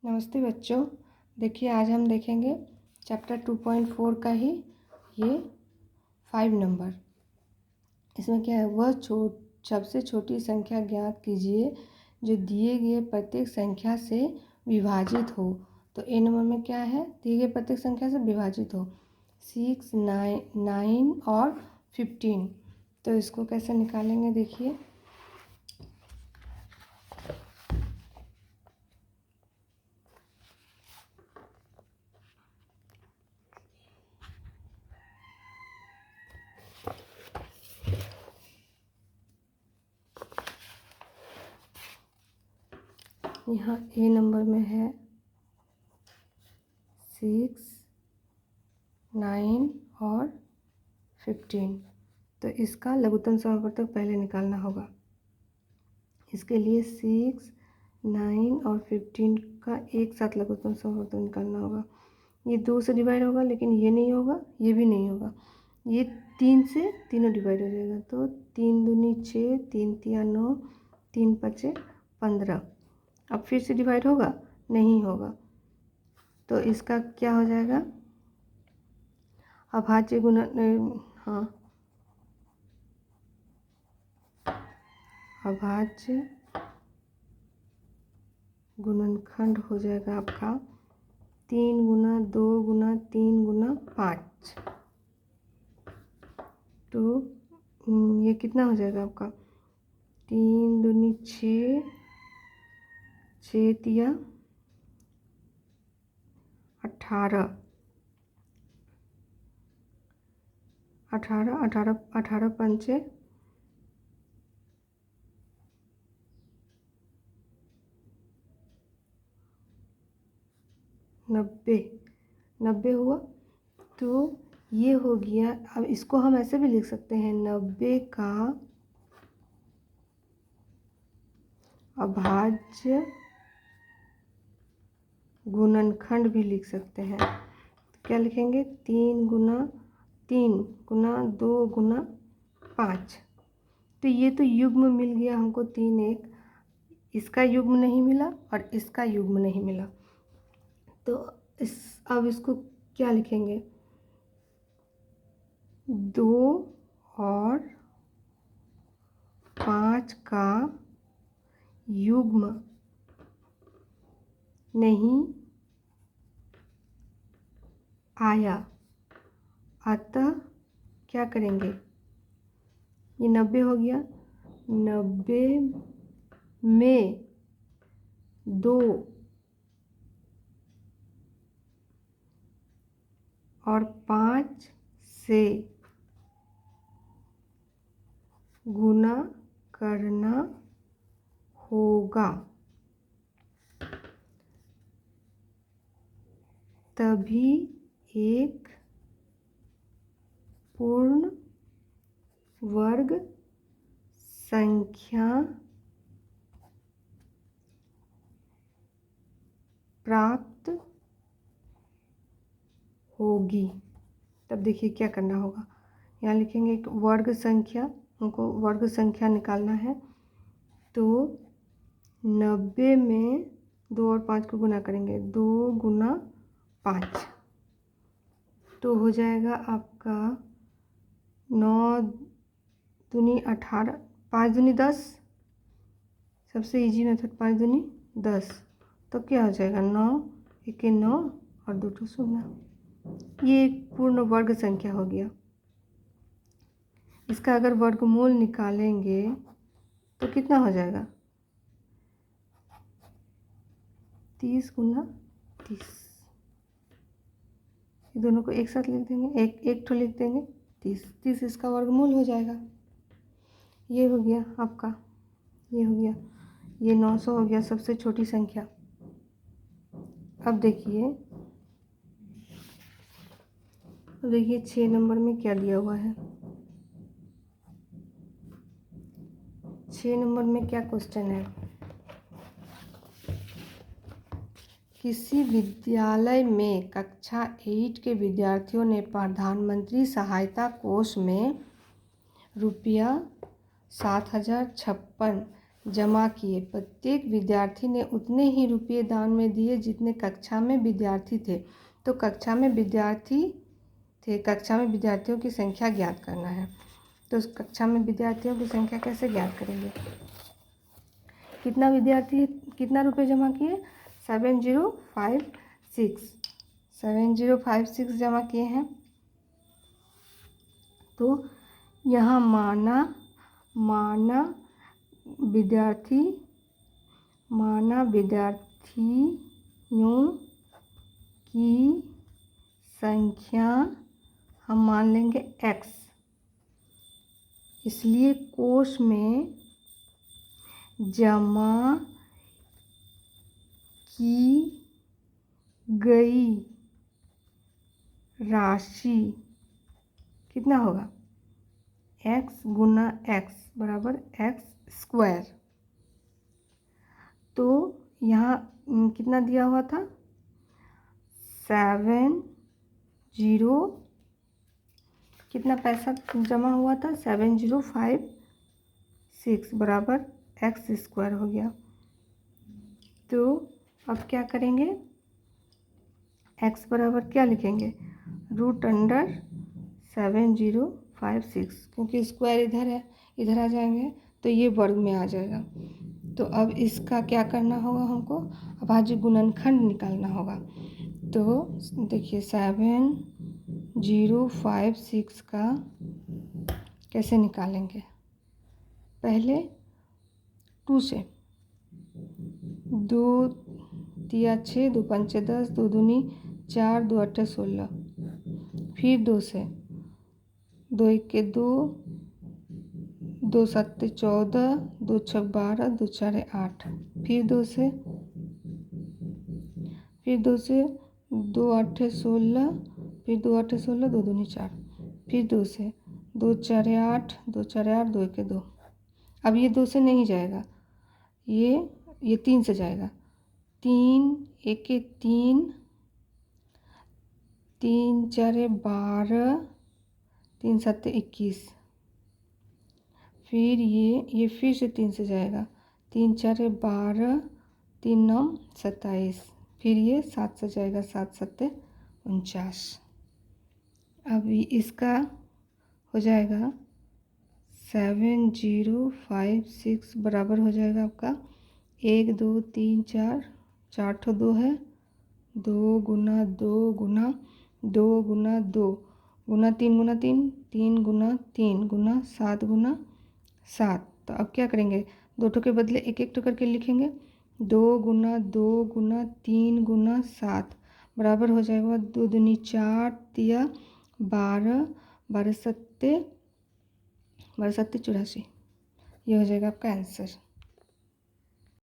नमस्ते बच्चों। देखिए आज हम देखेंगे चैप्टर 2.4 का ही ये 5 नंबर। इसमें क्या है, वह सबसे छोटी संख्या ज्ञात कीजिए जो दिए गए प्रत्येक संख्या से विभाजित हो। तो ए नंबर में क्या है, दिए गए प्रत्येक संख्या से विभाजित हो 6, 9 और 15। तो इसको कैसे निकालेंगे देखिए। यहाँ ए नंबर में है 6, 9 और 15। तो इसका लघुत्तम समापवर्तक पहले निकालना होगा। इसके लिए 6, 9 और 15 का एक साथ लघुत्तम समापवर्तक निकालना होगा। ये 2 से डिवाइड होगा, लेकिन ये नहीं होगा, ये भी नहीं होगा। ये 3 से तीनों डिवाइड हो जाएगा। तो 3 दूनी 6, 3 तिया 9, 3 पचे 15। अब फिर से डिवाइड होगा, नहीं होगा। तो इसका क्या हो जाएगा, अभाज्य अभाज्य गुणनखंड हो जाएगा आपका 3 गुना 2 गुना 3 गुना 5। तो ये कितना हो जाएगा आपका, 3 दूनी 6, 6 तिया 18, 18 पंचे 90 हुआ। तो ये हो गया। अब इसको हम ऐसे भी लिख सकते हैं, 90 का अभाज्य गुणनखंड भी लिख सकते हैं। तो क्या लिखेंगे, 3 गुना 2 गुना 5। तो ये तो युग्म मिल गया हमको 3 1, इसका युग्म नहीं मिला और इसका युग्म नहीं मिला। तो अब इसको क्या लिखेंगे, 2 और 5 का युग्म नहीं आया, अतः क्या करेंगे, ये 90 हो गया। 90 में 2 और 5 से गुना करना होगा, तभी एक पूर्ण वर्ग संख्या प्राप्त होगी। तब देखिए क्या करना होगा, यहाँ लिखेंगे एक वर्ग संख्या, हमको वर्ग संख्या निकालना है। तो 90 में 2 और 5 को गुना करेंगे, 2 गुना 5। तो हो जाएगा आपका 9 दूनी 18, 5 दूनी 10, सबसे इजी मेथड 5 दूनी 10। तो क्या हो जाएगा, 9 1 9 और 2 2 0। ये एक पूर्ण वर्ग संख्या हो गया। इसका अगर वर्गमूल निकालेंगे तो कितना हो जाएगा, 30 गुना 30। ये दोनों को एक साथ लिख देंगे, एक ठो लिख देंगे, 30 इसका वर्गमूल हो जाएगा। ये हो गया आपका, ये हो गया, ये 900 हो गया सबसे छोटी संख्या। अब देखिए 6 नंबर में क्या दिया हुआ है। 6 नंबर में क्या क्वेश्चन है, किसी विद्यालय में कक्षा 8 के विद्यार्थियों ने प्रधानमंत्री सहायता कोष में रुपया 7056 जमा किए। प्रत्येक विद्यार्थी ने उतने ही रुपये दान में दिए जितने कक्षा में विद्यार्थी थे। तो कक्षा में विद्यार्थी थे, कक्षा में विद्यार्थियों की संख्या ज्ञात करना है। तो उस कक्षा में विद्यार्थियों की संख्या कैसे ज्ञात करेंगे? कितना विद्यार्थी कितना रुपये जमा किए? 7056 जमा किए हैं। तो यहाँ माना विद्यार्थियों की संख्या हम मान लेंगे x, इसलिए कोष में जमा की गई राशि कितना होगा? x गुना x बराबर x²। तो यहाँ कितना दिया हुआ था? 70 कितना पैसा जमा हुआ था? 7056 बराबर x² हो गया। तो अब क्या करेंगे? x बराबर क्या लिखेंगे? √7056, क्योंकि स्क्वायर इधर है, इधर आ जाएंगे तो ये वर्ग में आ जाएगा। तो अब इसका क्या करना होगा हमको? अभाज्य गुणनखंड निकालना होगा। तो देखिए 7056 का कैसे निकालेंगे? पहले 2 से 2 तिया 6, 2 पंचे 10, 2 दूनी 4, 2 अट्ठे 16। फिर 2 से 2 1 2, 2 7 14, 2 6 12, 2 4 8। फिर 2 से 2 8 16, फिर 2 8 16, 2 दूनी 4। फिर 2 से 2 4 8, 2 4 8, 2 1 2। अब ये 2 से नहीं जाएगा, ये 3 से जाएगा। 3 1 3, 3 4 12, 3 7 21। फिर ये फिर से 3 से जाएगा। 3 4 12, 3 9 27। फिर ये 7 से जाएगा। 7 7 49। अब इसका हो जाएगा 7056 बराबर हो जाएगा आपका 1 2 3 4, 4 ठो 2 है, 2 गुना 2 गुना 2 गुना 2 गुना 3 गुना 3, 3 गुना 3 गुना 7 गुना 7। तो अब क्या करेंगे? 2 ठो के बदले 1 1 ठो करके लिखेंगे। 2 गुना 2 गुना 3 गुना 7 बराबर हो जाएगा 2 दूनी 4 तिया 12, 12 सत्ते 84। ये हो जाएगा आपका आंसर।